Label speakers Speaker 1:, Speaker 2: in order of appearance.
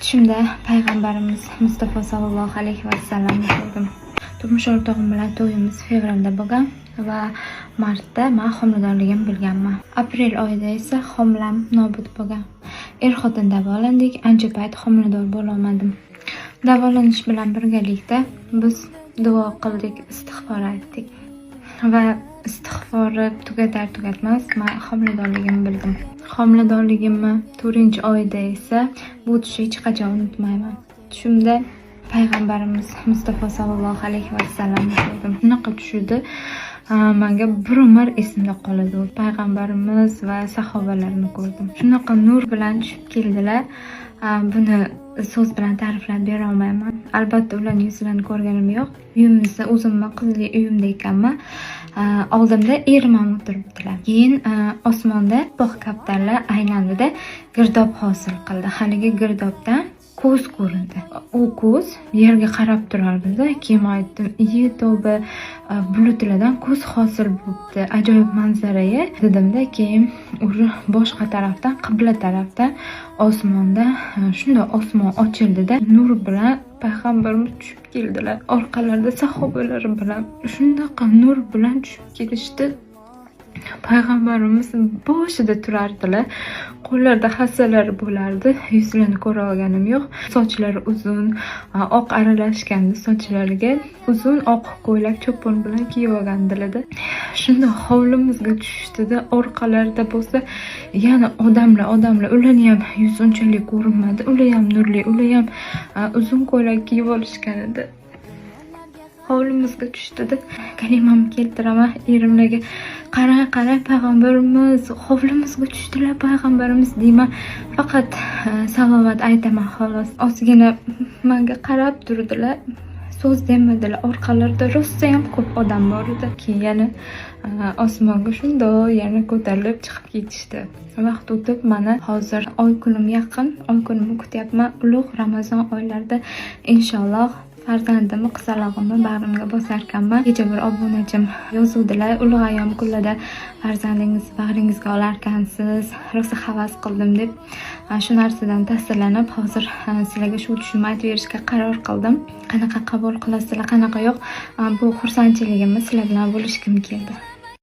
Speaker 1: Tushimda payg'ambarimiz Mustafa sallallohu alayhi vasallamni ko'rdim. Turmush o'rtog'im bilan to'yimiz fevralda bo'lgan va martda men homiladorligimni bilganman. Aprel oyida esa homilam nobud bo'lgan. Er-xotin davolandik, ancha payt homilador bo'la olmadim. Davolanish bilan birgalikda biz duo qildik, istig'for aytdik va istig'forni tugatmas men homiladorligimni bildim. Homiladorligimni 4-oyida esa bu tushni hech qachon unutmayman. Tushimda payg'ambarimiz Mustafa sallallohu alayhi vasallamni ko'rdim. Shunaqa tushdi, menga bir umr esimda qoladi. Payg'ambarimiz va sahobalarni ko'rdim. Shunaqa nur bilan tushib keldilar. Buni so'z bilan ta'riflab bera olmayman. Albatta ularning yuzlarini ko'rganim yo'q. Uyimizda o'zimni qizli uyimda ekanman. Oldimda erim ham o'tiribdilar. Keyin osmonda bog' kaptarlar aylandida girdob hosil qildi. Haligi girdobdan ko'z ko'rindi. U ko'z yerga qarab turardi. Keyin aytdim, "Ey tavba, bulutlardan ko'z hosil bo'libdi. Ajoyib manzara-ya" dedimda, keyin boshqa tarafdan, qibla tarafdan osmonda shunday osmon ochildida nur bilan payg'ambarimiz tushib keldilar. Orqalarida sahobalari bilan shunaqa nur bilan tushib kelishdi. Payg'ambarimiz boshida turardilar. Qo'llarida hassalari bo'lardi. Yuzlarini ko'ra olganim yo'q. Sochlari uzun, oq aralashgandi sochlariga. Uzun oq ko'ylak cho'pon bilan kiyib olgandilar. Shunda hovlimizga tushdi-da, orqalarida bo'lsa yana odamlar. Ularni ham yuz unchalik ko'rinmadi. Ular ham nurli, ular ham uzun ko'ylak kiyib olishgan edi. Hovlimizga tushdi-da, kalimamni keltiraman erimlarga. Qarang, payg'ambarimiz hovlimizga tushdilar, payg'ambarimiz deyman. Faqat salovat aytaman xolos. Ozgina menga qarab turdilar. So'z demadilar. Orqalarida rosa ham ko'p odam bor edi. Keyin yana osmonga shunday yana ko'tarilib chiqib ketishdi. Vaqt o'tib, mana hozir oy kunim yaqin. Oy kunimni kutyapman. Ulug' Ramazon oylarida inshaalloh farzandimni, qizalog'imni bag'rimga bosarkanman. Kecha bir obunachim yozuvdilar, ulug' ayyom kunlarda farzandingizni bag'ringizga olarkansiz, rosa havas qildim deb. Shu narsadan ta'sirlanib, hozir sizlarga shu tushimni aytib berishga qaror qildim. Qanaqa qabul qilasizlar, qanaqa yo'q, bu xursandchiligimni sizlar bilan bo'lishkim keldi.